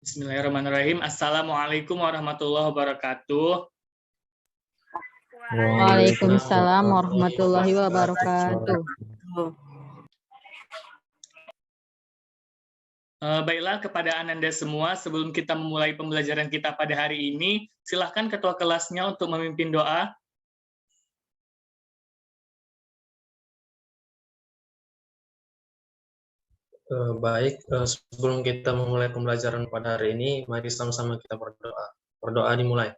Bismillahirrahmanirrahim. Assalamualaikum warahmatullahi wabarakatuh. Waalaikumsalam warahmatullahi wabarakatuh. Baiklah, kepada Ananda semua, sebelum kita memulai pembelajaran kita pada hari ini, silahkan ketua kelasnya untuk memimpin doa. Baik, sebelum kita memulai pembelajaran pada hari ini, mari sama-sama kita berdoa. Berdoa dimulai.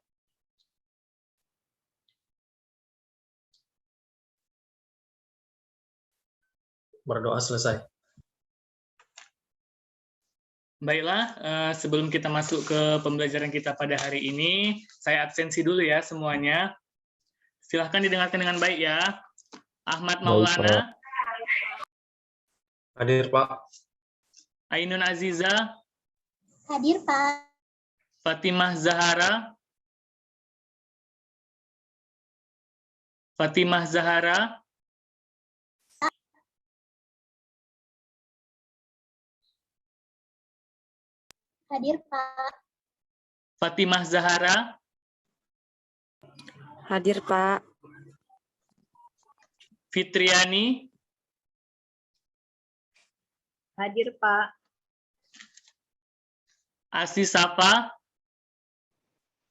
Berdoa selesai. Baiklah, sebelum kita masuk ke pembelajaran kita pada hari ini, saya absensi dulu ya semuanya. Silahkan didengarkan dengan baik ya. Ahmad Maulana. Hadir, Pak. Ainun Aziza. Hadir, Pak. Fatimah Zahara. Fatimah Zahara. Hadir, Pak. Fatimah Zahara. Hadir, Pak. Fitriani. Hadir, Pak. Asisafa.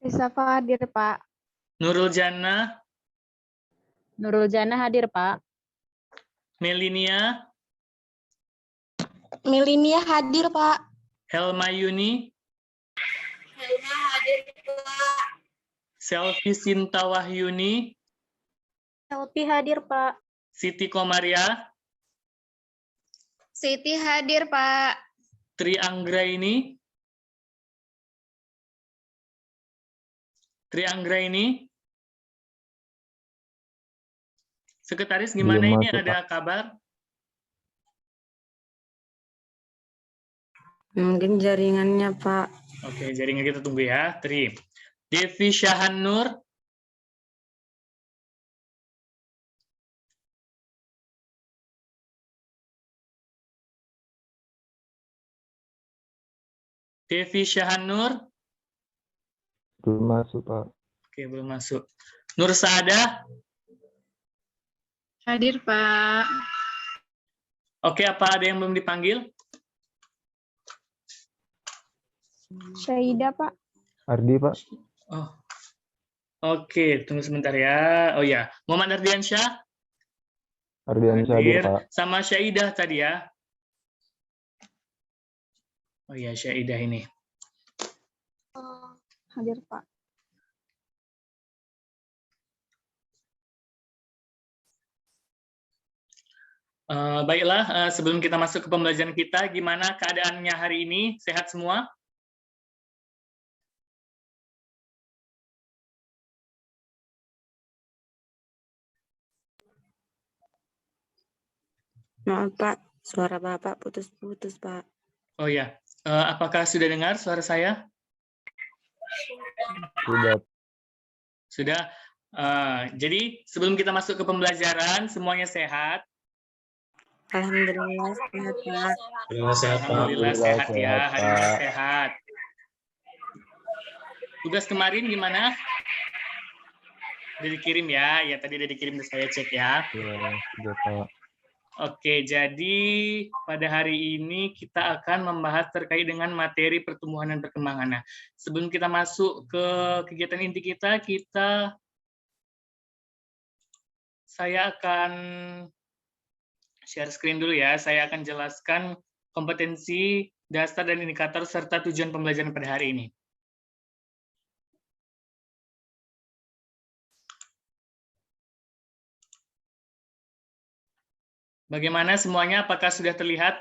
Isafa hadir, Pak. Nurul Jannah. Nurul Jannah hadir, Pak. Melinia. Melinia hadir, Pak. Helma Yuni. Helma hadir, Pak. Selvi Sinta Wahyuni. Selvi hadir, Pak. Siti Komaria. Siti hadir, Pak. Tri Anggraini. Tri Anggraini. Sekretaris, gimana Belum ini masuk, ada kabar? Mungkin jaringannya, Pak. Oke, jaringan kita tunggu ya. Tri. Devi Syahan Nur. Devi Syahan Nur. Belum masuk, Pak. Oke, belum masuk. Nur Saada. Hadir, Pak. Oke, apa ada yang belum dipanggil? Syahida, Pak. Ardi, Pak. Oh. Oke, tunggu sebentar ya. Oh ya, Muhammad Ardiansyah. Ardiansyah hadir, Pak. Sama Syaidah tadi ya. Oh ya, Syaidah ini. Hadir, Pak. Baiklah, sebelum kita masuk ke pembelajaran kita, gimana keadaannya hari ini? Sehat semua? Maaf, Pak. Suara Bapak putus-putus, Pak. Oh ya, apakah sudah dengar suara saya? Sudah. Sudah. Jadi sebelum kita masuk ke pembelajaran, semuanya sehat. Alhamdulillah, sehat, Pak. Alhamdulillah sehat, Pak. Alhamdulillah sehat ya, sehat, hari ini Pak. sehat. Tugas kemarin gimana? Udah dikirim ya? Ya tadi udah dikirim, saya cek ya. Ya, sudah, Pak. Oke, jadi pada hari ini kita akan membahas terkait dengan materi pertumbuhan dan perkembangan. Nah, sebelum kita masuk ke kegiatan inti kita, saya akan share screen dulu ya. Saya akan jelaskan kompetensi, dasar, dan indikator serta tujuan pembelajaran pada hari ini. Bagaimana semuanya? Apakah sudah terlihat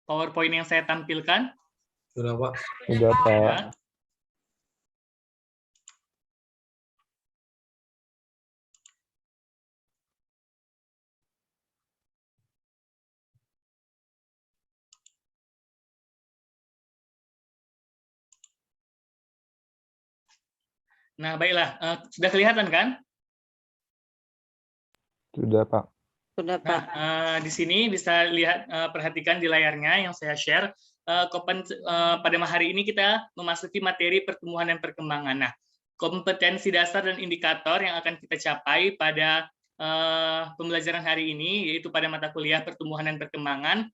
PowerPoint yang saya tampilkan? Sudah, Pak. Sudah, Pak. Ya. Nah, baiklah. Sudah kelihatan kan? Sudah, Pak. Sudah, Pak. Nah, di sini bisa lihat, perhatikan di layarnya yang saya share. pada hari ini kita memasuki materi pertumbuhan dan perkembangan. Nah, kompetensi dasar dan indikator yang akan kita capai pada pembelajaran hari ini, yaitu pada mata kuliah pertumbuhan dan perkembangan,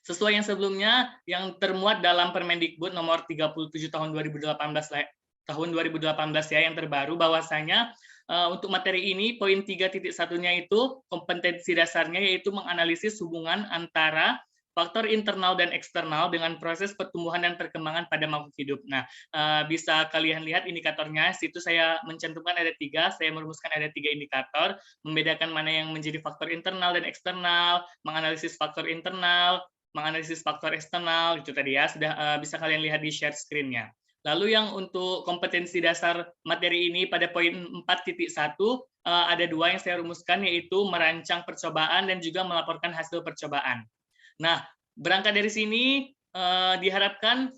sesuai yang sebelumnya yang termuat dalam Permendikbud nomor 37 tahun 2018 ya, yang terbaru, bahwasanya untuk materi ini poin 3.1-nya itu kompetensi dasarnya yaitu menganalisis hubungan antara faktor internal dan eksternal dengan proses pertumbuhan dan perkembangan pada makhluk hidup. Nah, bisa kalian lihat indikatornya, situ saya mencantumkan ada 3, saya merumuskan ada 3 indikator, membedakan mana yang menjadi faktor internal dan eksternal, menganalisis faktor internal, menganalisis faktor eksternal, itu tadi ya, sudah bisa kalian lihat di share screen-nya. Lalu yang untuk kompetensi dasar materi ini pada poin 4.1 ada 2 yang saya rumuskan, yaitu merancang percobaan dan juga melaporkan hasil percobaan. Nah, berangkat dari sini diharapkan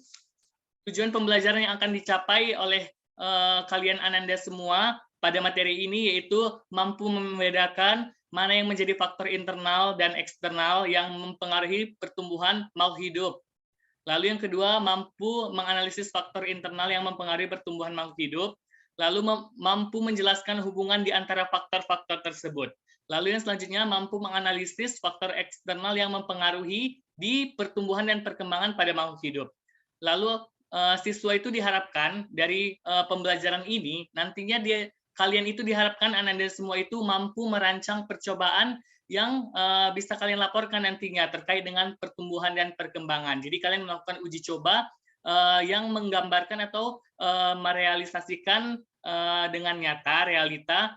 tujuan pembelajaran yang akan dicapai oleh kalian Ananda semua pada materi ini yaitu mampu membedakan mana yang menjadi faktor internal dan eksternal yang mempengaruhi pertumbuhan makhluk hidup. Lalu yang kedua, mampu menganalisis faktor internal yang mempengaruhi pertumbuhan makhluk hidup. Lalu mampu menjelaskan hubungan di antara faktor-faktor tersebut. Lalu yang selanjutnya, mampu menganalisis faktor eksternal yang mempengaruhi di pertumbuhan dan perkembangan pada makhluk hidup. Lalu siswa itu diharapkan dari pembelajaran ini, nantinya kalian itu diharapkan Ananda semua itu mampu merancang percobaan yang bisa kalian laporkan nantinya terkait dengan pertumbuhan dan perkembangan. Jadi kalian melakukan uji coba yang menggambarkan atau merealisasikan dengan nyata, realita,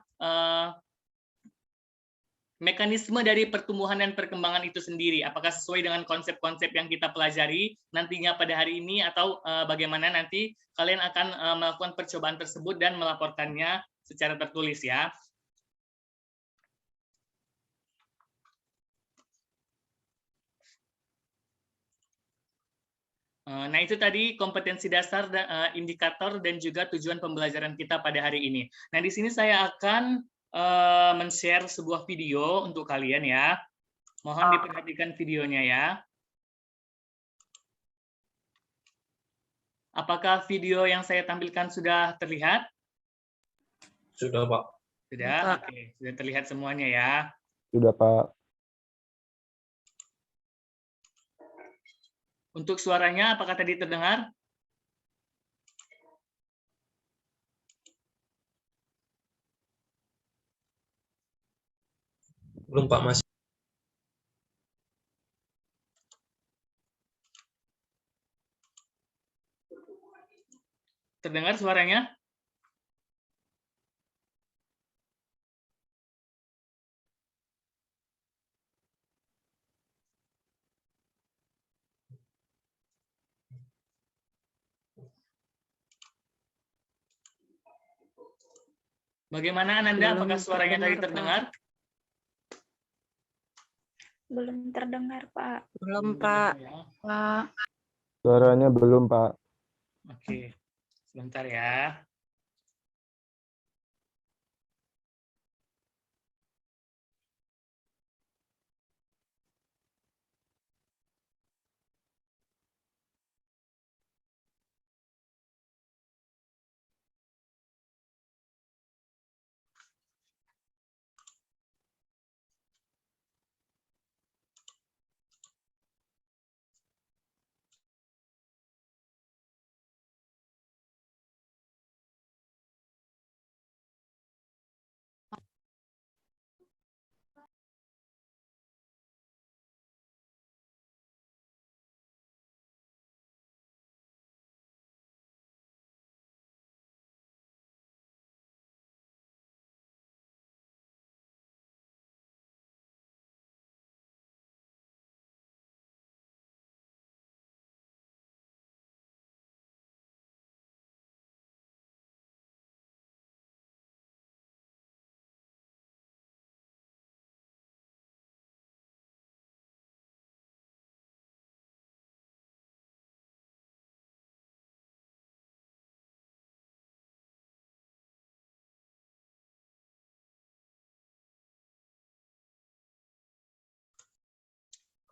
mekanisme dari pertumbuhan dan perkembangan itu sendiri. Apakah sesuai dengan konsep-konsep yang kita pelajari nantinya pada hari ini, atau bagaimana nanti kalian akan melakukan percobaan tersebut dan melaporkannya secara tertulis ya. Nah, itu tadi kompetensi dasar, indikator, dan juga tujuan pembelajaran kita pada hari ini. Nah, di sini saya akan men-share sebuah video untuk kalian ya. Mohon diperhatikan videonya ya. Apakah video yang saya tampilkan sudah terlihat? Sudah, Pak. Sudah? Oke, sudah terlihat semuanya ya. Sudah, Pak. Untuk suaranya, apakah tadi terdengar? Belum, Pak, masih. Terdengar suaranya? Bagaimana Ananda? Apakah suaranya tadi terdengar? Belum terdengar, Pak. Belum, Pak. Ya. Pak. Suaranya belum, Pak. Oke, sebentar ya.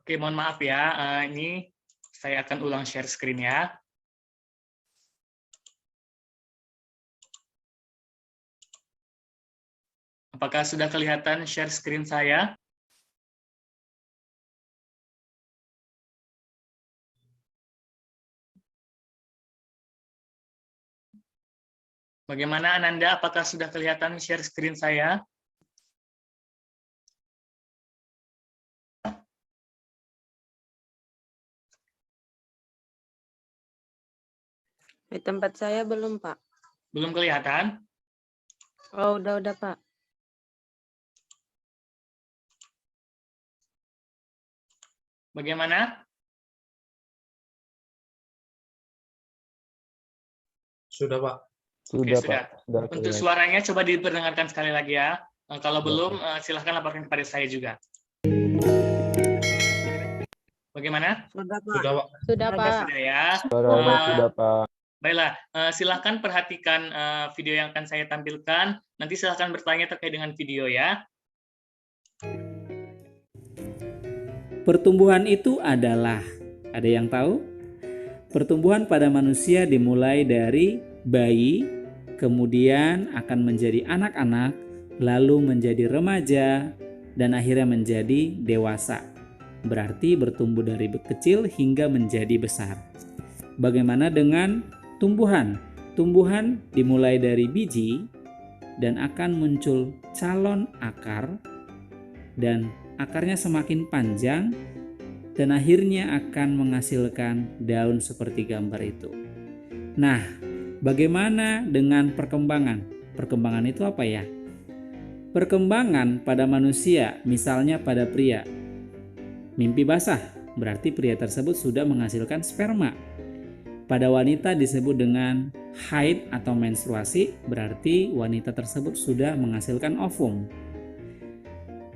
Oke, mohon maaf ya. Ini Saya akan ulang share screen ya. Apakah sudah kelihatan share screen saya? Bagaimana Ananda? Apakah sudah kelihatan share screen saya? Di tempat saya belum, Pak. Belum kelihatan? Oh, udah, Pak. Bagaimana? Sudah, Pak. Sudah, sudah. Pak. Sudah Untuk kelihatan. suaranya coba diperdengarkan sekali lagi ya. Kalau Sudah, belum, silahkan laporkan kepada saya juga. Bagaimana? Sudah, Pak. Sudah, Pak. Sudah, Pak. Sudah ya. Suaranya sudah, Pak. Baiklah, silahkan perhatikan video yang akan saya tampilkan. Nanti silahkan bertanya terkait dengan video ya. Pertumbuhan itu adalah, ada yang tahu? Pertumbuhan pada manusia dimulai dari bayi, kemudian akan menjadi anak-anak, lalu menjadi remaja, dan akhirnya menjadi dewasa. Berarti bertumbuh dari kecil hingga menjadi besar. Bagaimana dengan tumbuhan? Tumbuhan dimulai dari biji dan akan muncul calon akar, dan akarnya semakin panjang dan akhirnya akan menghasilkan daun seperti gambar itu. Nah, bagaimana dengan perkembangan? Perkembangan itu apa ya? Perkembangan pada manusia, misalnya pada pria. Mimpi basah, berarti pria tersebut sudah menghasilkan sperma. Pada wanita disebut dengan haid atau menstruasi, berarti wanita tersebut sudah menghasilkan ovum.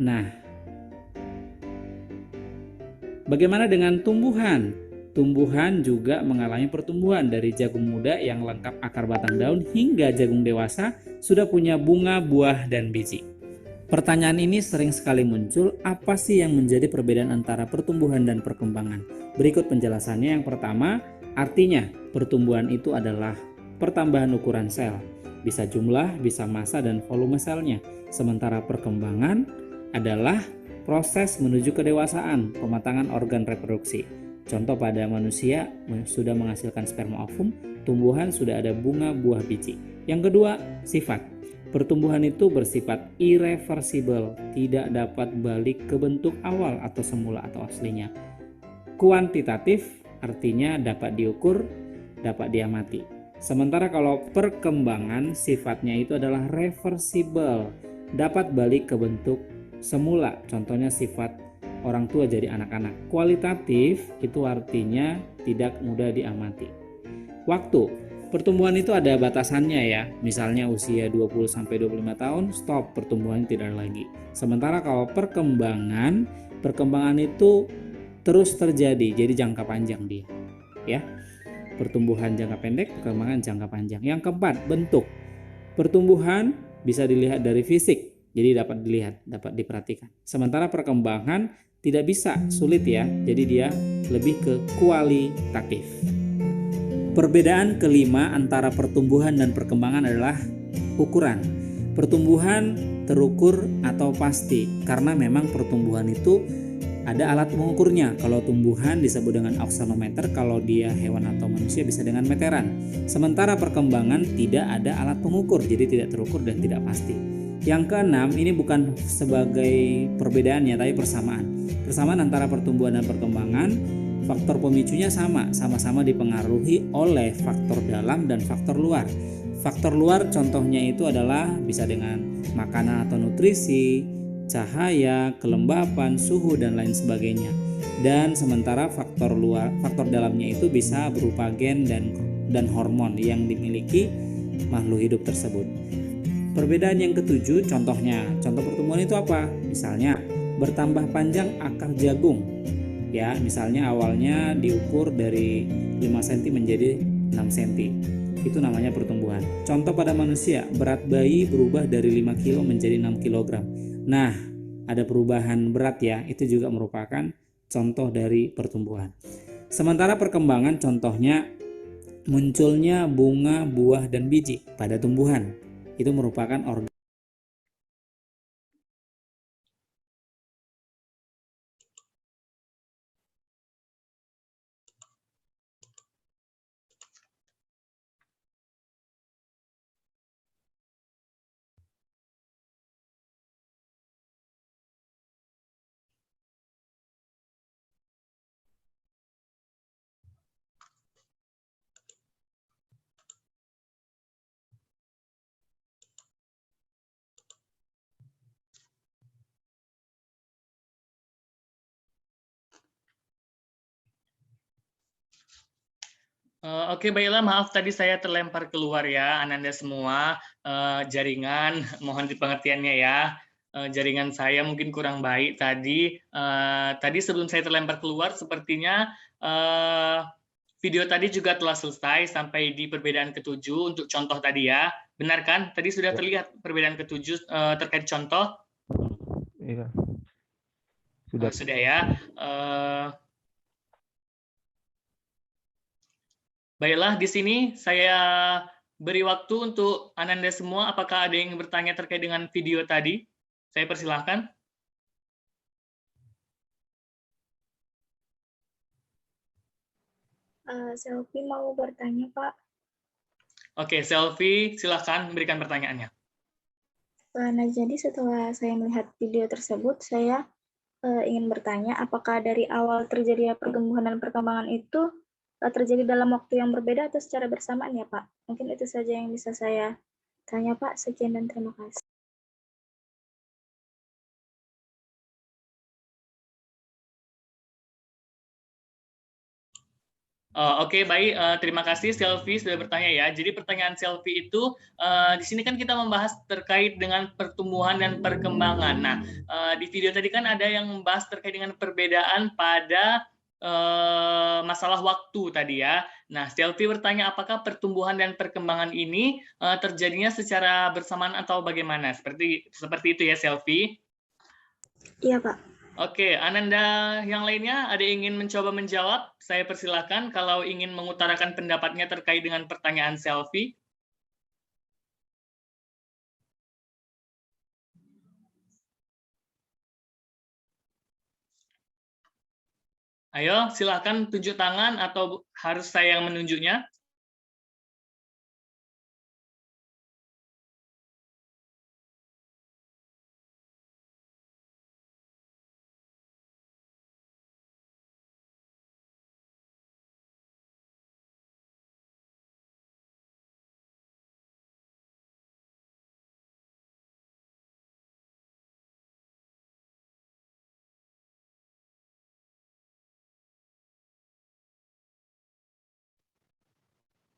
Nah, bagaimana dengan tumbuhan? Tumbuhan juga mengalami pertumbuhan dari jagung muda yang lengkap akar batang daun hingga jagung dewasa sudah punya bunga, buah, dan biji. Pertanyaan ini sering sekali muncul, apa sih yang menjadi perbedaan antara pertumbuhan dan perkembangan? Berikut penjelasannya. Yang pertama, artinya pertumbuhan itu adalah pertambahan ukuran sel, bisa jumlah, bisa massa, dan volume selnya. Sementara perkembangan adalah proses menuju kedewasaan, pematangan organ reproduksi. Contoh pada manusia sudah menghasilkan sperma ovum, tumbuhan sudah ada bunga, buah, biji. Yang kedua, sifat. Pertumbuhan itu bersifat irreversible, tidak dapat balik ke bentuk awal atau semula atau aslinya. Kuantitatif artinya dapat diukur, dapat diamati. Sementara kalau perkembangan sifatnya itu adalah reversible, dapat balik ke bentuk semula, contohnya sifat orang tua jadi anak-anak. Kualitatif itu artinya tidak mudah diamati. Waktu, pertumbuhan itu ada batasannya ya. Misalnya usia 20-25 tahun, stop, pertumbuhan tidak lagi. Sementara kalau perkembangan itu terus terjadi, jadi jangka panjang dia. Ya. Pertumbuhan jangka pendek, perkembangan jangka panjang. Yang keempat, bentuk. Pertumbuhan bisa dilihat dari fisik. Jadi dapat dilihat, dapat diperhatikan. Sementara perkembangan tidak bisa, sulit ya. Jadi dia lebih ke kualitatif. Perbedaan kelima antara pertumbuhan dan perkembangan adalah ukuran. Pertumbuhan terukur atau pasti karena memang pertumbuhan itu ada alat mengukurnya. Kalau tumbuhan disebut dengan aksanometer, kalau dia hewan atau manusia bisa dengan meteran. Sementara perkembangan tidak ada alat pengukur, jadi tidak terukur dan tidak pasti. Yang keenam, ini bukan sebagai perbedaannya tapi persamaan. Persamaan antara pertumbuhan dan perkembangan, faktor pemicunya sama-sama dipengaruhi oleh faktor dalam dan faktor luar. Faktor luar contohnya itu adalah bisa dengan makanan atau nutrisi, cahaya, kelembapan, suhu, dan lain sebagainya. Dan sementara faktor dalamnya itu bisa berupa gen dan hormon yang dimiliki makhluk hidup tersebut. Perbedaan yang ketujuh, contoh pertumbuhan itu apa? Misalnya bertambah panjang akar jagung. Ya, misalnya awalnya diukur dari 5 cm menjadi 6 cm. Itu namanya pertumbuhan. Contoh pada manusia, berat bayi berubah dari 5 kg menjadi 6 kg. Nah, ada perubahan berat ya, itu juga merupakan contoh dari pertumbuhan. Sementara perkembangan contohnya munculnya bunga, buah, dan biji pada tumbuhan. Itu merupakan organ. Oke, baiklah, maaf tadi saya terlempar keluar ya, Ananda semua. Jaringan, mohon dipengertiannya ya. Jaringan saya mungkin kurang baik tadi. Tadi sebelum saya terlempar keluar, sepertinya video tadi juga telah selesai sampai di perbedaan ketujuh untuk contoh tadi ya. Benar kan? Tadi sudah terlihat perbedaan ketujuh terkait contoh? Iya. Sudah ya. Baiklah, di sini saya beri waktu untuk Ananda semua. Apakah ada yang bertanya terkait dengan video tadi? Saya persilahkan. Selfie mau bertanya, Pak. Oke, Selfie, silahkan memberikan pertanyaannya. Nah, jadi setelah saya melihat video tersebut, saya ingin bertanya, apakah dari awal terjadi pertumbuhan dan perkembangan itu terjadi dalam waktu yang berbeda atau secara bersamaan ya, Pak? Mungkin itu saja yang bisa saya tanya, Pak. Sekian dan terima kasih. Oke, baik. Terima kasih Selfie sudah bertanya ya. Jadi pertanyaan Selfie itu di sini kan kita membahas terkait dengan pertumbuhan dan perkembangan. Nah, di video tadi kan ada yang membahas terkait dengan perbedaan pada masalah waktu tadi ya. Nah, Selfie bertanya apakah pertumbuhan dan perkembangan ini terjadinya secara bersamaan atau bagaimana? Seperti itu ya, Selfie. Iya, Pak. Oke, Ananda yang lainnya ada yang ingin mencoba menjawab? Saya persilahkan kalau ingin mengutarakan pendapatnya terkait dengan pertanyaan Selfie. Ayo, silahkan tunjuk tangan atau harus saya yang menunjuknya?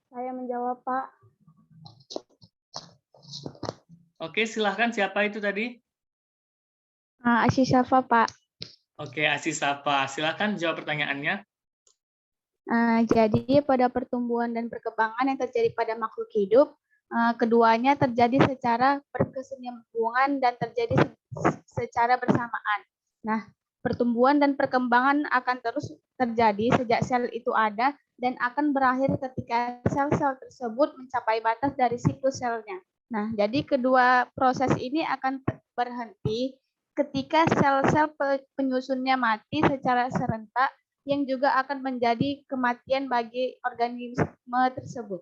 Saya menjawab, Pak. Oke, silahkan. Siapa itu tadi? Asyisafa, Pak. Oke, Asisafa. Silahkan jawab pertanyaannya. Jadi pada pertumbuhan dan perkembangan yang terjadi pada makhluk hidup, keduanya terjadi secara berkesinambungan dan terjadi secara bersamaan. Nah, pertumbuhan dan perkembangan akan terus terjadi sejak sel itu ada dan akan berakhir ketika sel-sel tersebut mencapai batas dari siklus selnya. Nah, jadi kedua proses ini akan berhenti ketika sel-sel penyusunnya mati secara serentak, yang juga akan menjadi kematian bagi organisme tersebut.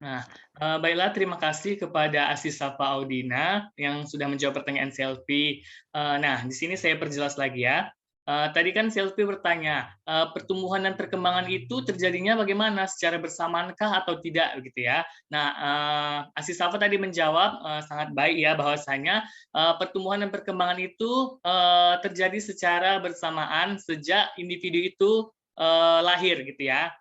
Nah, baiklah, terima kasih kepada Asisafa Audina yang sudah menjawab pertanyaan Selfie. Nah, di sini saya perjelas lagi ya. Tadi kan Selfie bertanya, pertumbuhan dan perkembangan itu terjadinya bagaimana, secara bersamankah atau tidak, gitu ya. Nah, Asisafa tadi menjawab sangat baik ya, bahwasanya pertumbuhan dan perkembangan itu terjadi secara bersamaan sejak individu itu lahir, gitu ya.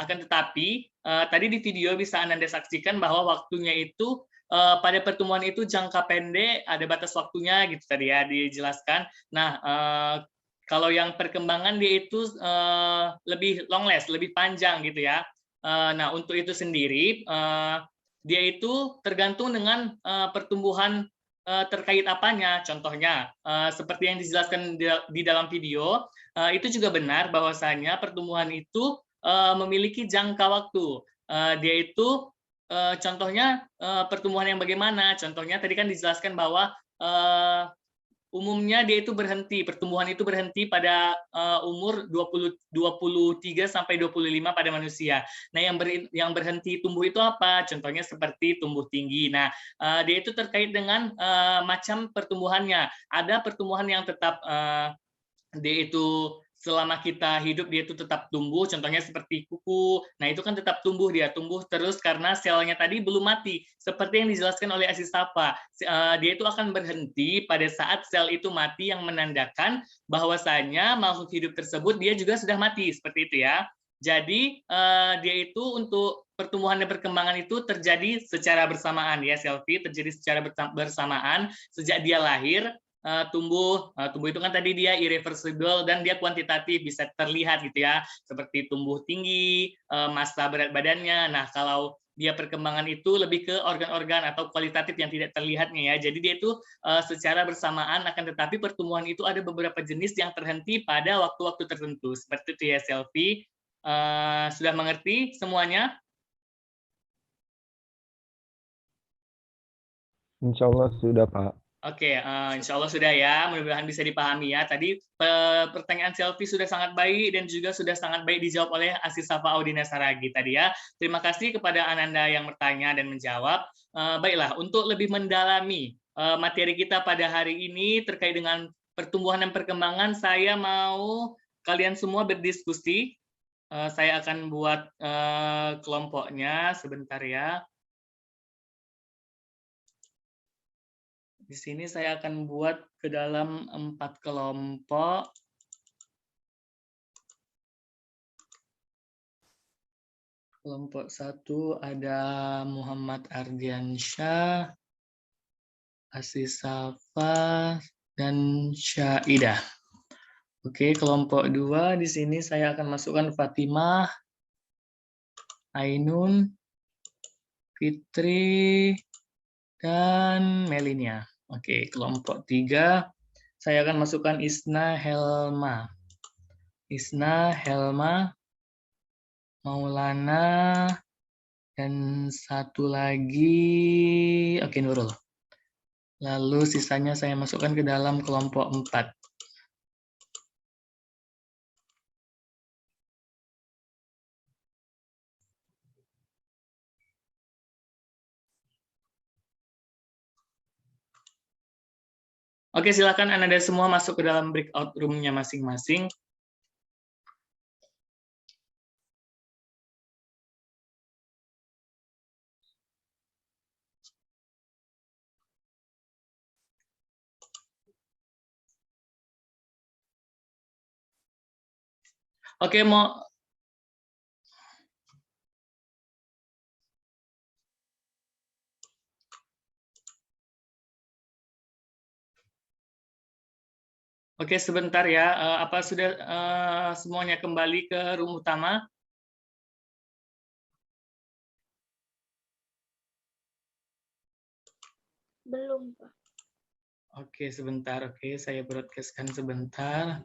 Akan tetapi tadi di video bisa Anda saksikan bahwa waktunya itu pada pertemuan itu jangka pendek, ada batas waktunya gitu tadi ya dijelaskan. Nah, kalau yang perkembangan dia itu lebih long last, lebih panjang gitu ya. Nah, untuk itu sendiri dia itu tergantung dengan pertumbuhan terkait apanya? Contohnya, seperti yang dijelaskan di dalam video, itu juga benar bahwasanya pertumbuhan itu memiliki jangka waktu. Dia itu contohnya pertumbuhan yang bagaimana? Contohnya tadi kan dijelaskan bahwa umumnya dia itu berhenti, pertumbuhan itu berhenti pada umur 23 sampai 25 pada manusia. Nah, yang berhenti tumbuh itu apa? Contohnya seperti tumbuh tinggi. Nah, dia itu terkait dengan macam pertumbuhannya. Ada pertumbuhan yang tetap dia itu selama kita hidup dia itu tetap tumbuh, contohnya seperti kuku. Nah, itu kan tetap tumbuh, dia tumbuh terus karena selnya tadi belum mati. Seperti yang dijelaskan oleh Asis Safa, dia itu akan berhenti pada saat sel itu mati yang menandakan bahwasanya makhluk hidup tersebut dia juga sudah mati, seperti itu ya. Jadi dia itu untuk pertumbuhan dan perkembangan itu terjadi secara bersamaan ya, Selfie, terjadi secara bersamaan sejak dia lahir. Tumbuh itu kan tadi dia irreversible dan dia kuantitatif, bisa terlihat gitu ya, seperti tumbuh tinggi, massa berat badannya. Nah, kalau dia perkembangan itu lebih ke organ-organ atau kualitatif yang tidak terlihatnya ya. Jadi dia itu secara bersamaan, akan tetapi pertumbuhan itu ada beberapa jenis yang terhenti pada waktu-waktu tertentu. Seperti itu ya, Selfie. Sudah mengerti semuanya? Insya Allah sudah, Pak. Oke, insya Allah sudah ya. Mudah-mudahan bisa dipahami ya. Tadi pertanyaan Selfie sudah sangat baik dan juga sudah sangat baik dijawab oleh Asis Safa Audina Saragi tadi ya. Terima kasih kepada Ananda yang bertanya dan menjawab. Baiklah, untuk lebih mendalami materi kita pada hari ini terkait dengan pertumbuhan dan perkembangan, saya mau kalian semua berdiskusi. Saya akan buat kelompoknya sebentar ya. Di sini saya akan buat ke dalam 4 kelompok. Kelompok 1 ada Muhammad Ardiansyah, Asis Safa, dan Syaidah. Oke, kelompok 2 di sini saya akan masukkan Fatimah, Ainun, Fitri, dan Melinia. Oke, kelompok 3 saya akan masukkan Isna Helma. Isna, Helma, Maulana, dan satu lagi, oke, Nurul. Lalu sisanya saya masukkan ke dalam kelompok 4. Oke, silakan Anda semua masuk ke dalam breakout room-nya masing-masing. Oke, Oke, sebentar ya. Apa sudah semuanya kembali ke room utama? Belum, Pak. Oke, sebentar. Oke, saya broadcast-kan sebentar.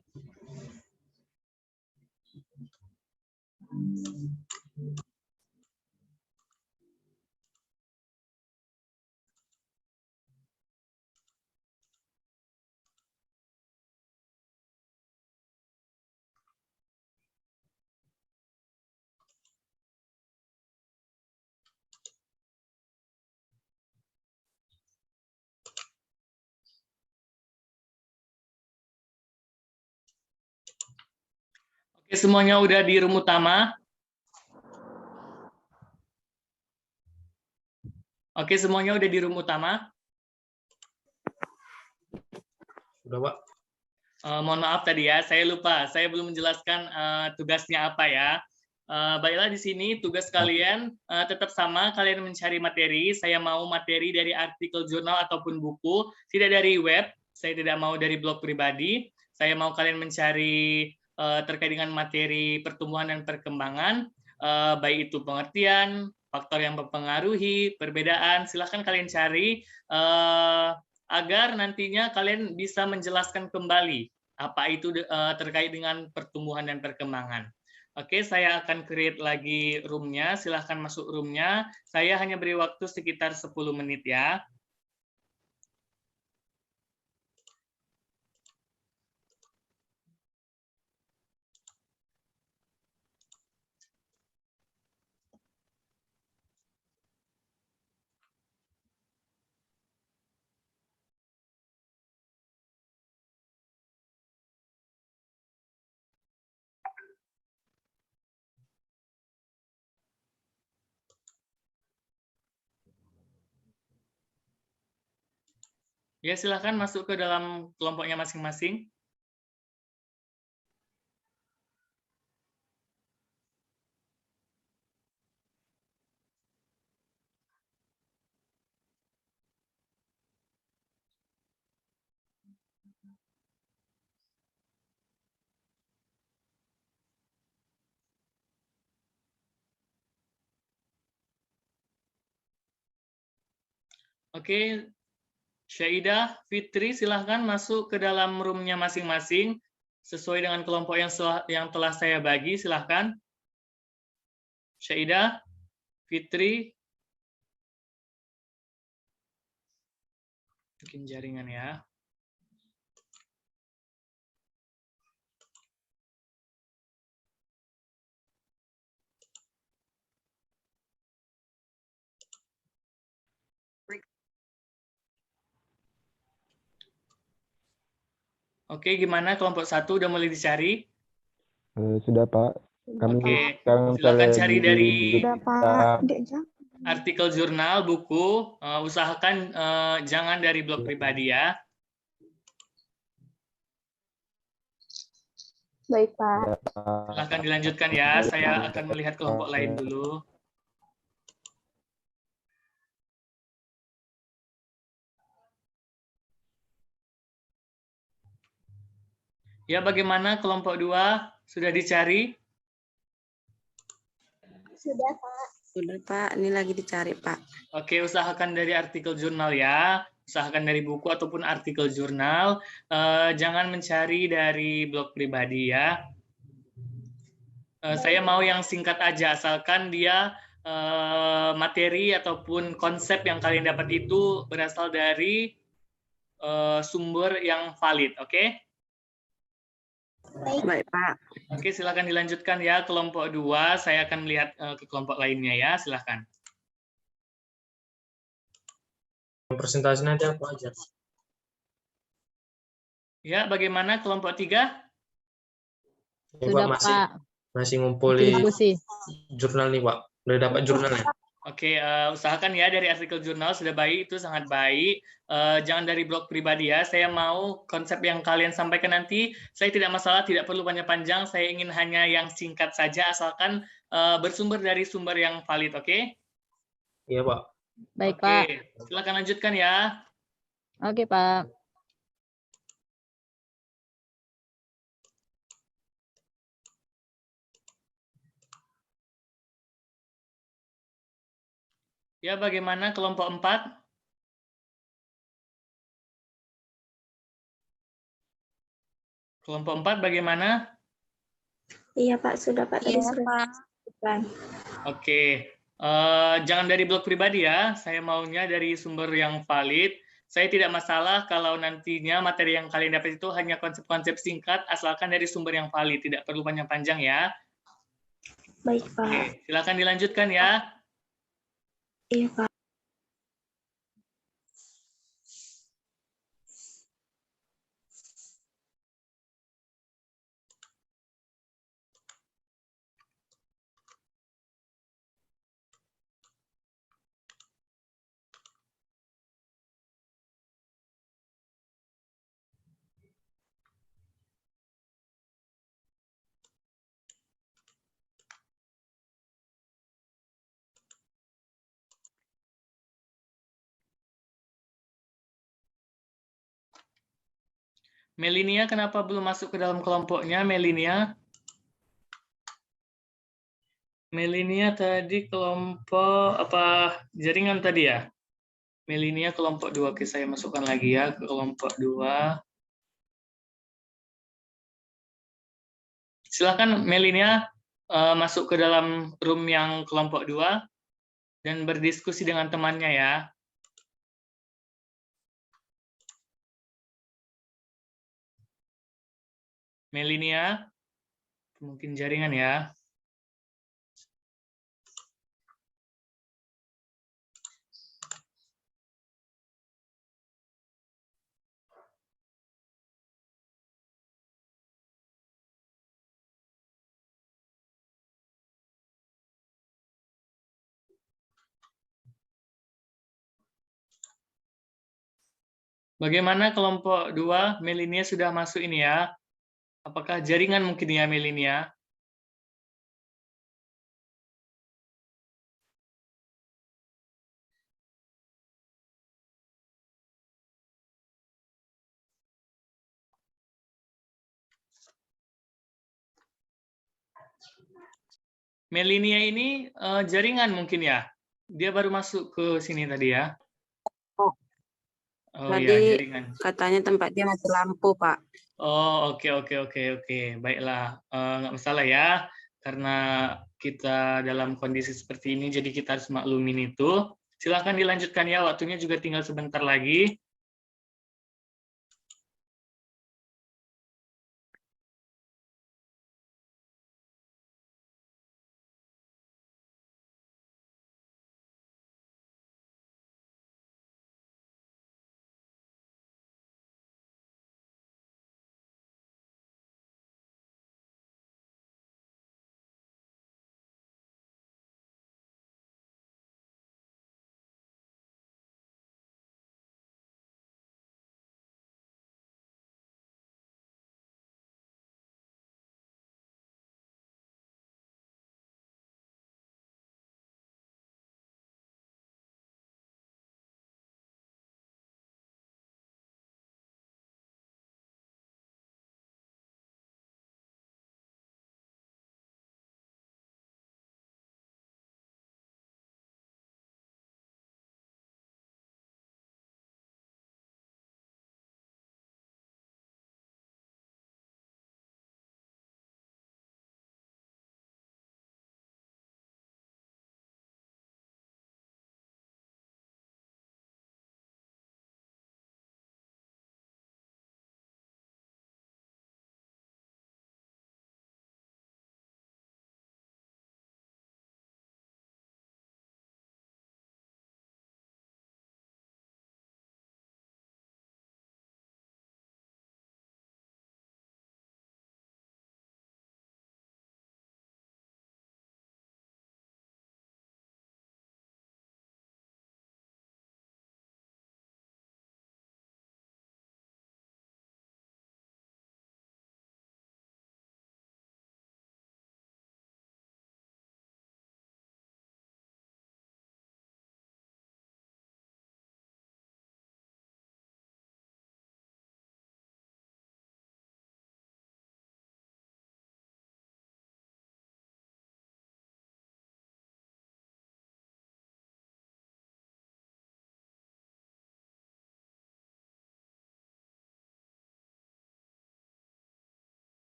Oke, semuanya udah di room utama? Oke, semuanya udah di room utama? Sudah, Pak. Mohon maaf tadi ya, saya lupa. Saya belum menjelaskan tugasnya apa ya. Baiklah, di sini tugas kalian tetap sama, kalian mencari materi. Saya mau materi dari artikel jurnal ataupun buku, tidak dari web. Saya tidak mau dari blog pribadi. Saya mau kalian mencari terkait dengan materi pertumbuhan dan perkembangan, baik itu pengertian, faktor yang mempengaruhi, perbedaan. Silahkan kalian cari agar nantinya kalian bisa menjelaskan kembali apa itu terkait dengan pertumbuhan dan perkembangan. Oke, saya akan create lagi room-nya. Silahkan masuk room-nya. Saya hanya beri waktu sekitar 10 menit ya. Ya, silahkan masuk ke dalam kelompoknya masing-masing. Oke, Syaidah, Fitri, silahkan masuk ke dalam room-nya masing-masing sesuai dengan kelompok yang telah saya bagi. Silahkan. Syaidah, Fitri, bikin jaringan ya. Oke, gimana kelompok 1 udah mulai dicari? Sudah Pak. Kami Oke, sekarang silakan saya cari di dari Sudah, Pak. artikel jurnal, buku. Usahakan jangan dari blog pribadi ya. Baik, Pak. Silahkan dilanjutkan ya. Saya akan melihat kelompok lain dulu. Ya, bagaimana kelompok 2? Sudah dicari? Sudah, Pak. Sudah Pak, ini lagi dicari Pak. Oke, usahakan dari artikel jurnal ya. Usahakan dari buku ataupun artikel jurnal. Jangan mencari dari blog pribadi ya. Saya mau yang singkat aja, asalkan dia materi ataupun konsep yang kalian dapat itu berasal dari sumber yang valid, oke? Baik Pak. Oke, silakan dilanjutkan ya kelompok 2. Saya akan melihat ke kelompok lainnya ya, silakan. Presentasi nanti aku aja. Ya, bagaimana kelompok 3? Ini, Pak, masih ngumpulin jurnal nih Pak. Udah dapat jurnalnya. Oke, usahakan ya dari artikel jurnal sudah baik, itu sangat baik. Jangan dari blog pribadi ya. Saya mau konsep yang kalian sampaikan nanti, saya tidak masalah, tidak perlu panjang-panjang. Saya ingin hanya yang singkat saja, asalkan bersumber dari sumber yang valid, oke? Iya Pak. Baik, Oke, Pak. silakan lanjutkan ya. Oke, Pak. Ya, bagaimana kelompok 4? Kelompok 4 bagaimana? Iya, Pak. Sudah, Pak. Tadi sudah. Oke, jangan dari blog pribadi ya. Saya maunya dari sumber yang valid. Saya tidak masalah kalau nantinya materi yang kalian dapat itu hanya konsep-konsep singkat, asalkan dari sumber yang valid. Tidak perlu panjang-panjang ya. Baik, Pak. Oke, silakan dilanjutkan ya. Iya, Pak. Melinia kenapa belum masuk ke dalam kelompoknya, Melinia? Melinia tadi kelompok apa jaringan tadi ya? Melinia kelompok 2. Oke, saya masukkan lagi ya ke kelompok 2. Silakan Melinia masuk ke dalam room yang kelompok 2 dan berdiskusi dengan temannya ya. Melinia, mungkin jaringan ya. Bagaimana kelompok 2? Melinia sudah masuk ini ya. Apakah jaringan mungkin ya Melinia? Melinia ini jaringan mungkin ya? Dia baru masuk ke sini tadi ya? Oh, Oh tadi ya, jaringan. katanya tempat dia mati lampu, Pak. Oh, oke. Baiklah, nggak masalah ya. Karena kita dalam kondisi seperti ini, jadi kita harus maklumin itu. Silakan dilanjutkan ya, waktunya juga tinggal sebentar lagi.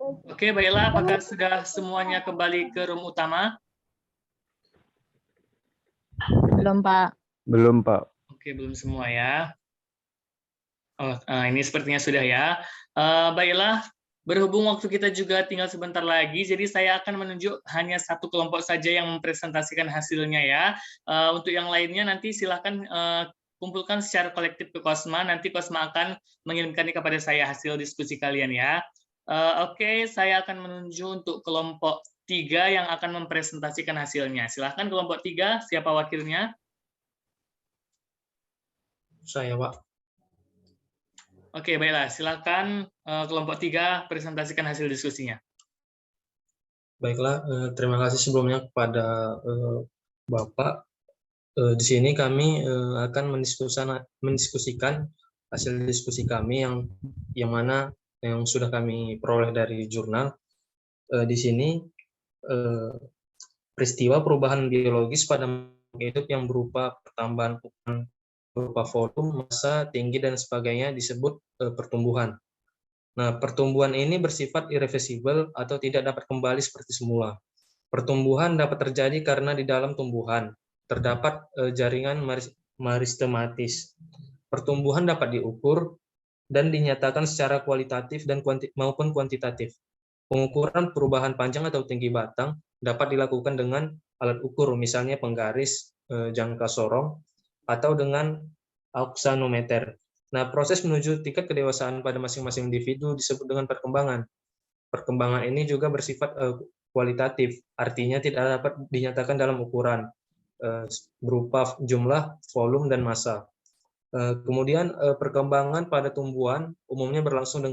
Oke, baiklah. Apakah sudah semuanya kembali ke room utama? Belum, Pak. Belum, Pak. Oke, belum semua ya. Oh, ini sepertinya sudah ya. Baiklah, berhubung waktu kita juga tinggal sebentar lagi, jadi saya akan menunjuk hanya satu kelompok saja yang mempresentasikan hasilnya ya. Untuk yang lainnya nanti silakan kumpulkan secara kolektif ke Kosma. Nanti Kosma akan mengirimkannya kepada saya hasil diskusi kalian ya. Oke, saya akan menuju untuk kelompok 3 yang akan mempresentasikan hasilnya. Silahkan kelompok 3, siapa wakilnya? Saya, Pak. Oke, baiklah. Silakan kelompok 3 presentasikan hasil diskusinya. Baiklah, terima kasih sebelumnya kepada Bapak. Di sini kami akan mendiskusikan hasil diskusi kami yang mana yang sudah kami peroleh dari jurnal. Di sini peristiwa perubahan biologis pada makhluk hidup yang berupa pertambahan berupa volume, massa, tinggi dan sebagainya disebut pertumbuhan. Nah, pertumbuhan ini bersifat irreversibel atau tidak dapat kembali seperti semula. Pertumbuhan dapat terjadi karena di dalam tumbuhan terdapat jaringan meristematis. Pertumbuhan dapat diukur dan dinyatakan secara kualitatif dan maupun kuantitatif. Pengukuran perubahan panjang atau tinggi batang dapat dilakukan dengan alat ukur, misalnya penggaris, jangka sorong, atau dengan auxanometer. Nah, proses menuju tingkat kedewasaan pada masing-masing individu disebut dengan perkembangan. Perkembangan ini juga bersifat kualitatif, artinya tidak dapat dinyatakan dalam ukuran berupa jumlah, volume, dan massa. Kemudian perkembangan pada tumbuhan umumnya berlangsung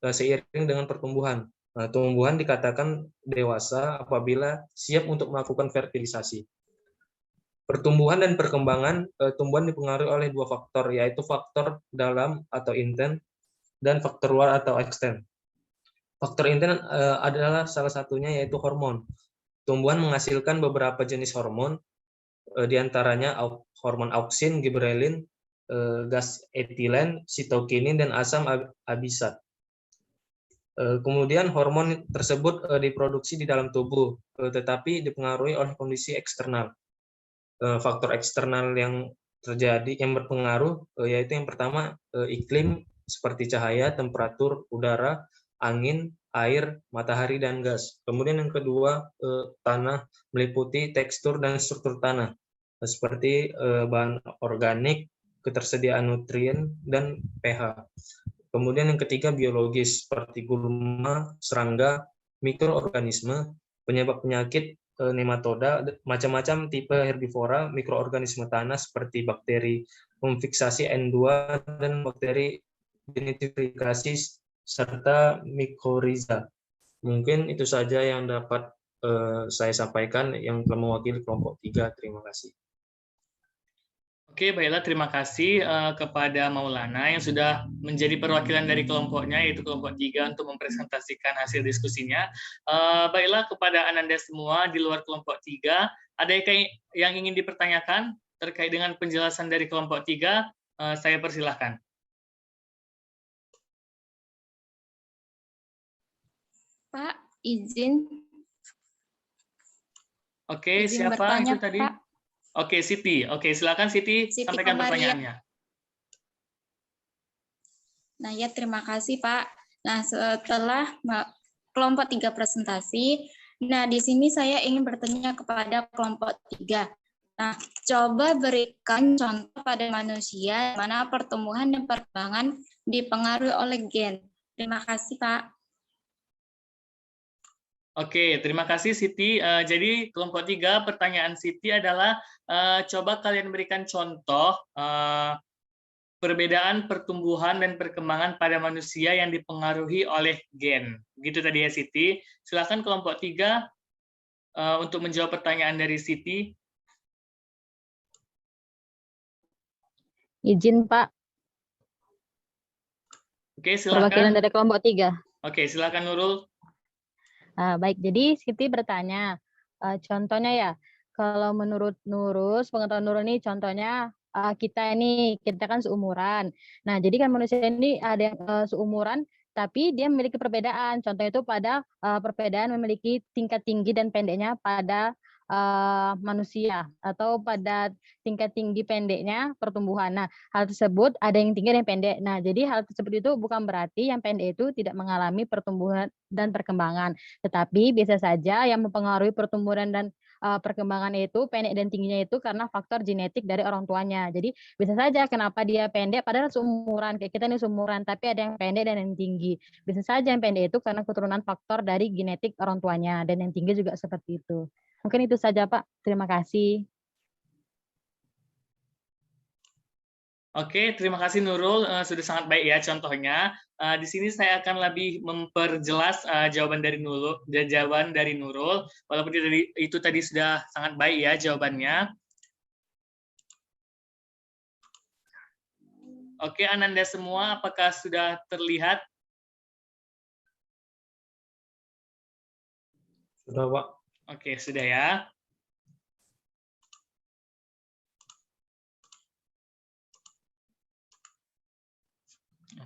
seiring dengan pertumbuhan. Tumbuhan dikatakan dewasa apabila siap untuk melakukan fertilisasi. Pertumbuhan dan perkembangan tumbuhan dipengaruhi oleh dua faktor, yaitu faktor dalam atau inten dan faktor luar atau ekstern. Faktor inten adalah salah satunya yaitu hormon. Tumbuhan menghasilkan beberapa jenis hormon, diantaranya hormon auksin, giberelin, gas etilen, sitokinin, dan asam abisat. Kemudian hormon tersebut diproduksi di dalam tubuh, tetapi dipengaruhi oleh kondisi eksternal. Faktor eksternal yang berpengaruh yaitu yang pertama iklim seperti cahaya, temperatur udara, angin, air, matahari, dan gas. Kemudian yang kedua tanah, meliputi tekstur dan struktur tanah seperti bahan organik, ketersediaan nutrien, dan pH. Kemudian yang ketiga biologis seperti gulma, serangga, mikroorganisme, penyebab penyakit, nematoda, macam-macam tipe herbivora, mikroorganisme tanah seperti bakteri memfiksasi N2 dan bakteri genetifikasi serta mikoriza. Mungkin itu saja yang dapat saya sampaikan yang telah mewakili kelompok 3. Terima kasih. Oke, baiklah, terima kasih kepada Maulana yang sudah menjadi perwakilan dari kelompoknya, yaitu kelompok 3 untuk mempresentasikan hasil diskusinya. Baiklah, kepada Ananda semua di luar kelompok 3, ada yang ingin dipertanyakan terkait dengan penjelasan dari kelompok 3? Saya persilahkan. Pak, izin. Oke, izin siapa bertanya, itu tadi? Pak. Oke, Siti. Oke, silakan Siti, sampaikan pertanyaannya. Nah, ya terima kasih, Pak. Nah, setelah kelompok 3 presentasi, nah di sini saya ingin bertanya kepada kelompok 3. Nah, coba berikan contoh pada manusia mana pertumbuhan dan perkembangan dipengaruhi oleh gen. Terima kasih, Pak. Oke, terima kasih Siti. Jadi kelompok 3 pertanyaan Siti adalah coba kalian berikan contoh perbedaan pertumbuhan dan perkembangan pada manusia yang dipengaruhi oleh gen. Begitu tadi ya Siti. Silakan kelompok 3 untuk menjawab pertanyaan dari Siti. Izin, Pak. Oke, silakan. Perwakilan dari kelompok 3. Oke, silakan Nurul. Baik, jadi Siti bertanya, contohnya ya, kalau menurut Nurul, pengetahuan Nurul ini contohnya kita kan seumuran. Nah, jadi kan manusia ini ada yang seumuran, tapi dia memiliki perbedaan. Contoh itu pada perbedaan memiliki tingkat tinggi dan pendeknya pada manusia atau pada tingkat tinggi pendeknya pertumbuhan. Nah, hal tersebut ada yang tinggi dan yang pendek. Nah, jadi hal tersebut itu bukan berarti yang pendek itu tidak mengalami pertumbuhan dan perkembangan, tetapi bisa saja yang mempengaruhi pertumbuhan dan perkembangan itu pendek dan tingginya itu karena faktor genetik dari orang tuanya. Jadi bisa saja kenapa dia pendek padahal seumuran kayak kita nih seumuran, tapi ada yang pendek dan yang tinggi. Bisa saja yang pendek itu karena keturunan faktor dari genetik orang tuanya, dan yang tinggi juga seperti itu. Mungkin itu saja Pak. Terima kasih. Oke, terima kasih Nurul, sudah sangat baik ya contohnya. Di sini saya akan lebih memperjelas jawaban dari Nurul, walaupun itu tadi sudah sangat baik ya jawabannya. Oke, Ananda semua, apakah sudah terlihat? Sudah, Pak. Oke, sudah ya.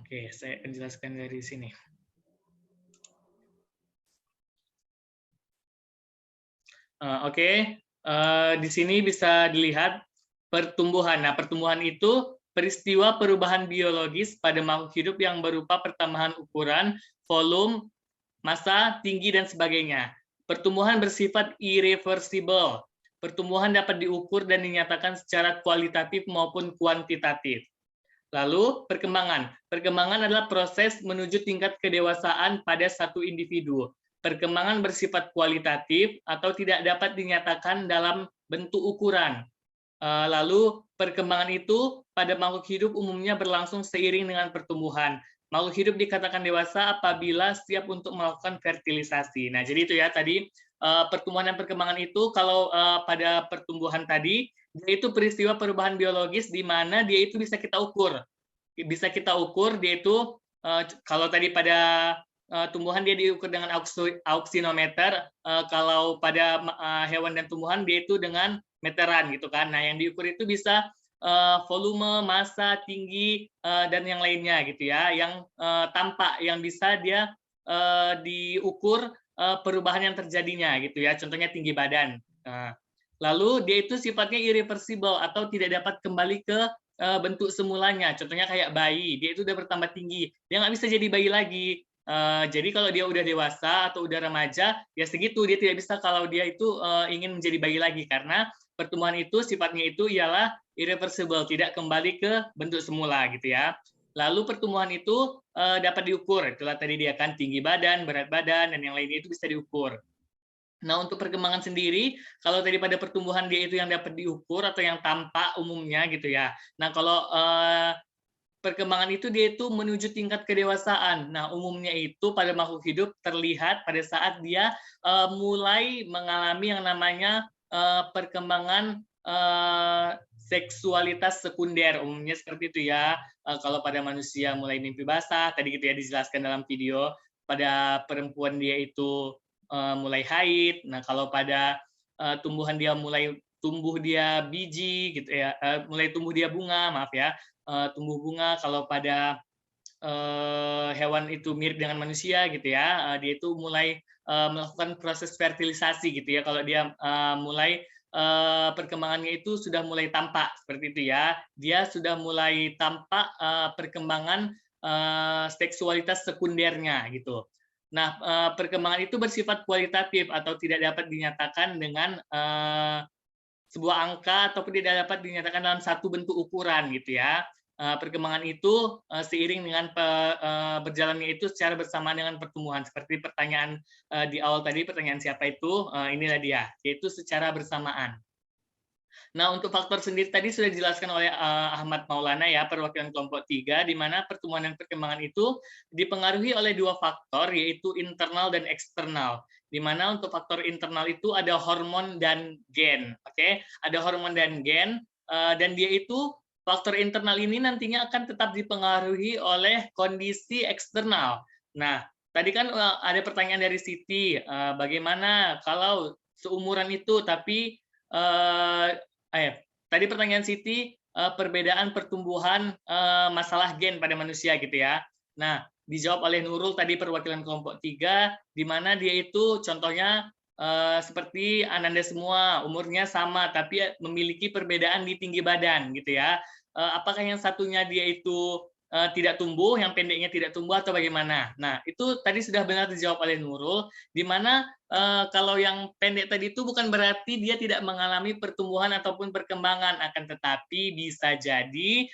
Oke, saya akan jelaskan dari sini. Oke, di sini bisa dilihat pertumbuhan. Nah, pertumbuhan itu peristiwa perubahan biologis pada makhluk hidup yang berupa pertambahan ukuran, volume, massa, tinggi, dan sebagainya. Pertumbuhan bersifat irreversible. Pertumbuhan dapat diukur dan dinyatakan secara kualitatif maupun kuantitatif. Lalu, perkembangan. Perkembangan adalah proses menuju tingkat kedewasaan pada satu individu. Perkembangan bersifat kualitatif atau tidak dapat dinyatakan dalam bentuk ukuran. Lalu, perkembangan itu pada makhluk hidup umumnya berlangsung seiring dengan pertumbuhan. Makhluk hidup dikatakan dewasa apabila siap untuk melakukan fertilisasi. Nah, jadi itu ya tadi pertumbuhan dan perkembangan itu kalau pada pertumbuhan tadi, dia itu peristiwa perubahan biologis di mana dia itu bisa kita ukur. Bisa kita ukur, dia itu kalau tadi pada tumbuhan dia diukur dengan auksinometer, kalau pada hewan dan tumbuhan dia itu dengan meteran gitu kan. Nah, yang diukur itu bisa volume, massa, tinggi, dan yang lainnya gitu ya, yang tampak, yang bisa dia diukur perubahan yang terjadinya gitu ya, contohnya tinggi badan. Lalu dia itu sifatnya irreversible atau tidak dapat kembali ke bentuk semulanya, contohnya kayak bayi, dia itu udah bertambah tinggi, dia nggak bisa jadi bayi lagi. Jadi kalau dia udah dewasa atau udah remaja, ya segitu, dia tidak bisa kalau dia itu ingin menjadi bayi lagi, karena pertumbuhan itu sifatnya itu ialah irreversible, tidak kembali ke bentuk semula gitu ya. Lalu pertumbuhan itu dapat diukur, itulah tadi dia kan tinggi badan, berat badan, dan yang lainnya itu bisa diukur. Nah, untuk perkembangan sendiri, kalau tadi pada pertumbuhan dia itu yang dapat diukur atau yang tampak umumnya gitu ya. Nah, kalau perkembangan itu dia itu menuju tingkat kedewasaan. Nah, umumnya itu pada makhluk hidup terlihat pada saat dia mulai mengalami yang namanya perkembangan seksualitas sekunder, umumnya seperti itu ya. Kalau pada manusia mulai mimpi basah, tadi gitu ya dijelaskan dalam video. Pada perempuan dia itu mulai haid. Nah, kalau pada tumbuhan dia mulai tumbuh dia biji gitu ya, mulai tumbuh dia bunga, maaf ya. Tumbuh bunga. Kalau pada hewan itu mirip dengan manusia gitu ya, dia itu mulai melakukan proses fertilisasi gitu ya. Kalau dia mulai perkembangannya itu sudah mulai tampak seperti itu ya, dia sudah mulai tampak perkembangan seksualitas sekundernya gitu. Nah, perkembangan itu bersifat kualitatif atau tidak dapat dinyatakan dengan sebuah angka ataupun tidak dapat dinyatakan dalam satu bentuk ukuran gitu ya. Perkembangan itu seiring dengan berjalannya itu secara bersamaan dengan pertumbuhan. Seperti pertanyaan di awal tadi, pertanyaan siapa itu, inilah dia, yaitu secara bersamaan. Nah, untuk faktor sendiri tadi sudah dijelaskan oleh Ahmad Maulana ya, perwakilan kelompok 3, di mana pertumbuhan dan perkembangan itu dipengaruhi oleh dua faktor, yaitu internal dan eksternal. Di mana untuk faktor internal itu ada hormon dan gen, oke? Ada hormon dan gen, dan dia itu faktor internal ini nantinya akan tetap dipengaruhi oleh kondisi eksternal. Nah, tadi kan ada pertanyaan dari Siti, bagaimana kalau seumuran itu tapi tadi pertanyaan Siti, perbedaan pertumbuhan masalah gen pada manusia gitu ya. Nah, dijawab oleh Nurul tadi perwakilan kelompok 3, di mana dia itu contohnya seperti Ananda semua, umurnya sama tapi memiliki perbedaan di tinggi badan gitu ya. Apakah yang satunya dia itu tidak tumbuh, yang pendeknya tidak tumbuh atau bagaimana? Nah, itu tadi sudah benar dijawab oleh Nurul, di mana kalau yang pendek tadi itu bukan berarti dia tidak mengalami pertumbuhan ataupun perkembangan, akan tetapi bisa jadi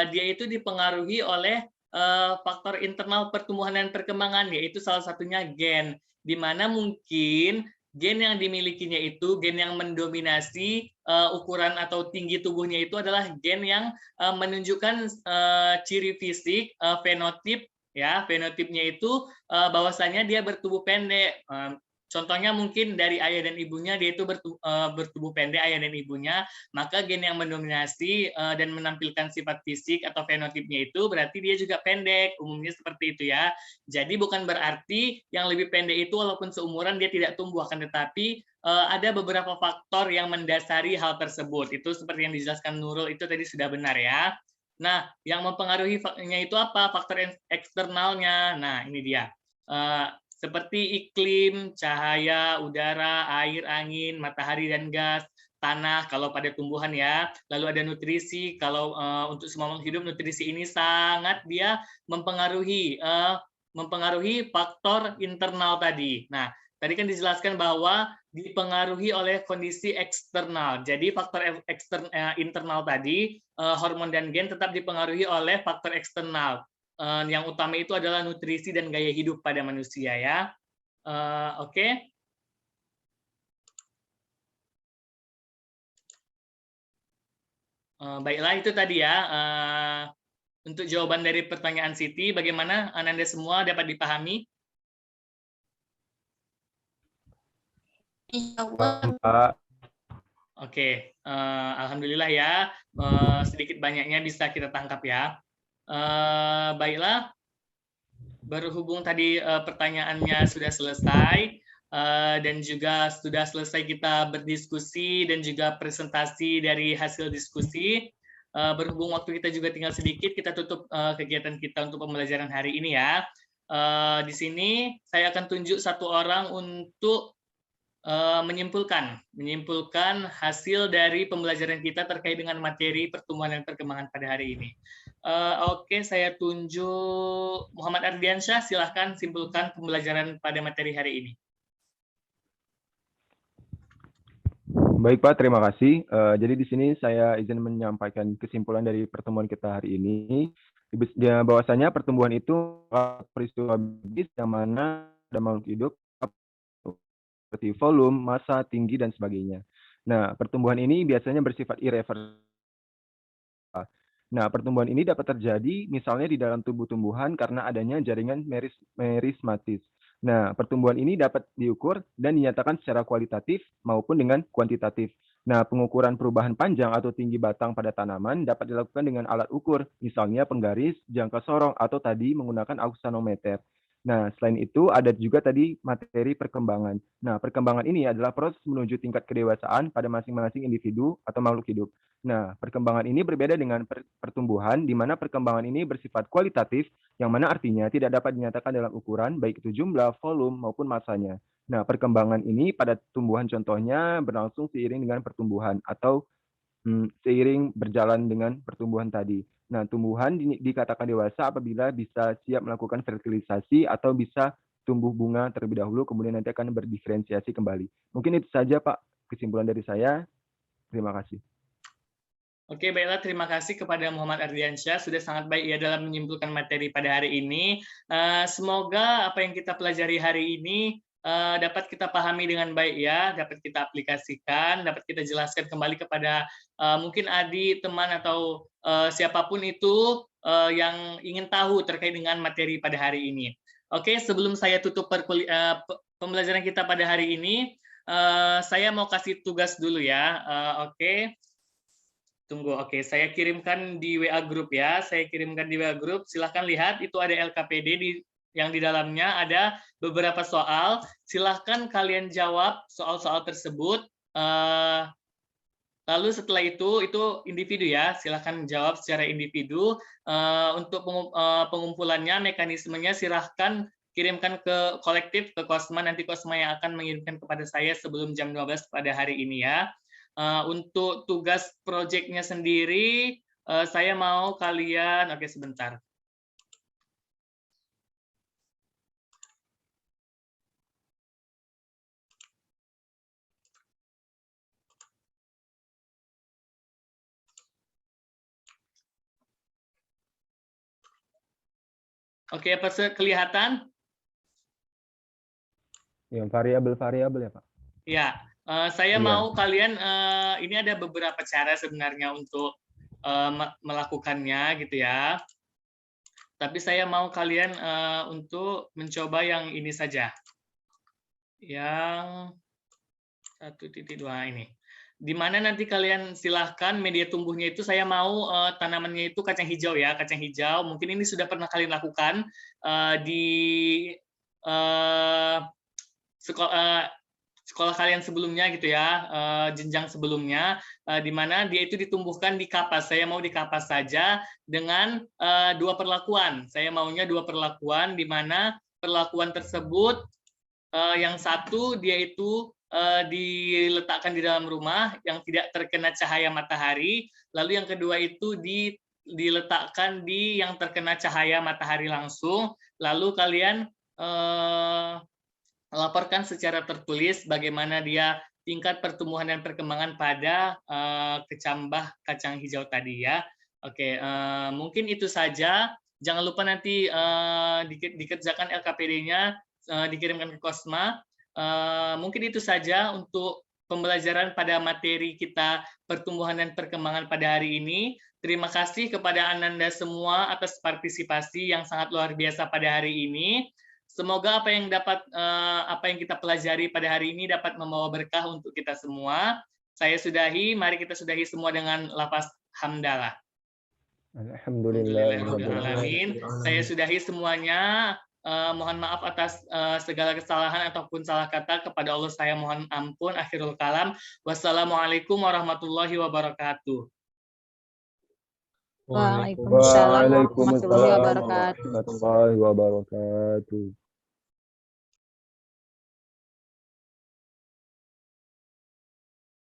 dia itu dipengaruhi oleh faktor internal pertumbuhan dan perkembangan, yaitu salah satunya gen, di mana mungkin gen yang dimilikinya itu, gen yang mendominasi ukuran atau tinggi tubuhnya itu adalah gen yang menunjukkan ciri fisik, fenotip, ya, fenotipnya itu bahwasanya dia bertubuh pendek. Contohnya mungkin dari ayah dan ibunya dia itu bertubuh pendek, ayah dan ibunya, maka gen yang mendominasi dan menampilkan sifat fisik atau fenotipnya itu berarti dia juga pendek, umumnya seperti itu ya. Jadi bukan berarti yang lebih pendek itu walaupun seumuran dia tidak tumbuh, akan tetapi ada beberapa faktor yang mendasari hal tersebut. Itu seperti yang dijelaskan Nurul itu tadi sudah benar ya. Nah, yang mempengaruhi faktornya itu apa? Faktor eksternalnya. Nah, ini dia. Seperti iklim, cahaya, udara, air, angin, matahari dan gas, tanah kalau pada tumbuhan ya. Lalu ada nutrisi, kalau untuk semua makhluk hidup nutrisi ini sangat dia mempengaruhi faktor internal tadi. Nah, tadi kan dijelaskan bahwa dipengaruhi oleh kondisi eksternal. Jadi faktor internal tadi, hormon dan gen tetap dipengaruhi oleh faktor eksternal. Yang utama itu adalah nutrisi dan gaya hidup pada manusia ya. Oke. Baiklah itu tadi ya. Untuk jawaban dari pertanyaan Siti, bagaimana Ananda semua dapat dipahami? Pak. Oke, alhamdulillah ya. Sedikit banyaknya bisa kita tangkap ya. Baiklah, berhubung tadi pertanyaannya sudah selesai dan juga sudah selesai kita berdiskusi dan juga presentasi dari hasil diskusi, berhubung waktu kita juga tinggal sedikit, kita tutup kegiatan kita untuk pembelajaran hari ini ya. Di sini saya akan tunjuk satu orang untuk menyimpulkan hasil dari pembelajaran kita terkait dengan materi pertumbuhan dan perkembangan pada hari ini. Oke, saya tunjuk Muhammad Ardiansyah, silahkan simpulkan pembelajaran pada materi hari ini. Baik Pak, terima kasih. Jadi di sini saya izin menyampaikan kesimpulan dari pertemuan kita hari ini. Bahwasanya pertumbuhan itu peristiwa biologis yang mana ada makhluk hidup seperti volume, massa, tinggi, dan sebagainya. Nah, pertumbuhan ini biasanya bersifat irreversibel. Nah, pertumbuhan ini dapat terjadi misalnya di dalam tubuh tumbuhan karena adanya jaringan merismatis. Nah, pertumbuhan ini dapat diukur dan dinyatakan secara kualitatif maupun dengan kuantitatif. Nah, pengukuran perubahan panjang atau tinggi batang pada tanaman dapat dilakukan dengan alat ukur, misalnya penggaris, jangka sorong, atau tadi menggunakan auksanometer. Nah, selain itu ada juga tadi materi perkembangan. Nah, perkembangan ini adalah proses menuju tingkat kedewasaan pada masing-masing individu atau makhluk hidup. Nah, perkembangan ini berbeda dengan pertumbuhan, di mana perkembangan ini bersifat kualitatif, yang mana artinya tidak dapat dinyatakan dalam ukuran, baik itu jumlah, volume, maupun masanya. Nah, perkembangan ini pada tumbuhan contohnya berlangsung seiring dengan pertumbuhan, atau seiring berjalan dengan pertumbuhan tadi. Nah, tumbuhan dikatakan dewasa apabila bisa siap melakukan fertilisasi atau bisa tumbuh bunga terlebih dahulu, kemudian nanti akan berdiferensiasi kembali. Mungkin itu saja, Pak, kesimpulan dari saya. Terima kasih. Oke, baiklah. Terima kasih kepada Muhammad Ardiansyah. Sudah sangat baik ya dalam menyimpulkan materi pada hari ini. Semoga apa yang kita pelajari hari ini dapat kita pahami dengan baik ya, dapat kita aplikasikan, dapat kita jelaskan kembali kepada mungkin adik, teman, atau siapapun itu yang ingin tahu terkait dengan materi pada hari ini. Oke, sebelum saya tutup pembelajaran kita pada hari ini, saya mau kasih tugas dulu ya. Oke. Tunggu, oke, saya kirimkan di WA Group ya. Saya kirimkan di WA Group. Silahkan lihat, itu ada LKPD yang di dalamnya ada beberapa soal. Silahkan kalian jawab soal-soal tersebut. Lalu setelah itu individu ya. Silahkan jawab secara individu. Untuk pengumpulannya, mekanismenya silahkan kirimkan ke kolektif, ke Kosma. Nanti Kosma yang akan mengirimkan kepada saya sebelum jam 12 pada hari ini ya. Untuk tugas proyeknya sendiri, saya mau kalian, oke sebentar. Oke, apa kelihatan? Yang variabel-variabel ya, Pak? Ya, saya Iya. mau kalian, ini ada beberapa cara sebenarnya untuk melakukannya gitu ya. Tapi saya mau kalian untuk mencoba yang ini saja. Yang 1.2 ini. Di mana nanti kalian silahkan media tumbuhnya itu saya mau tanamannya itu kacang hijau ya, kacang hijau. Mungkin ini sudah pernah kalian lakukan di sekolah kalian sebelumnya gitu ya, jenjang sebelumnya, di mana dia itu ditumbuhkan di kapas. Saya mau di kapas saja dengan dua perlakuan. Saya maunya dua perlakuan, di mana perlakuan tersebut yang satu dia itu diletakkan di dalam rumah yang tidak terkena cahaya matahari, lalu yang kedua itu diletakkan di yang terkena cahaya matahari langsung, lalu kalian laporkan secara tertulis bagaimana dia tingkat pertumbuhan dan perkembangan pada kecambah kacang hijau tadi ya. Oke, mungkin itu saja. Jangan lupa nanti dikerjakan LKPD-nya, dikirimkan ke Kosma. Mungkin itu saja untuk pembelajaran pada materi kita pertumbuhan dan perkembangan pada hari ini. Terima kasih kepada Ananda semua atas partisipasi yang sangat luar biasa pada hari ini. Semoga apa yang kita pelajari pada hari ini dapat membawa berkah untuk kita semua. Saya sudahi, mari kita sudahi semua dengan lafaz hamdalah. Alhamdulillahirrahmanirrahim. Saya sudahi semuanya. Mohon maaf atas segala kesalahan ataupun salah kata, kepada Allah saya mohon ampun. Akhirul kalam. Wassalamualaikum warahmatullahi wabarakatuh. Waalaikumsalam warahmatullahi wabarakatuh. warahmatullahi wabarakatuh.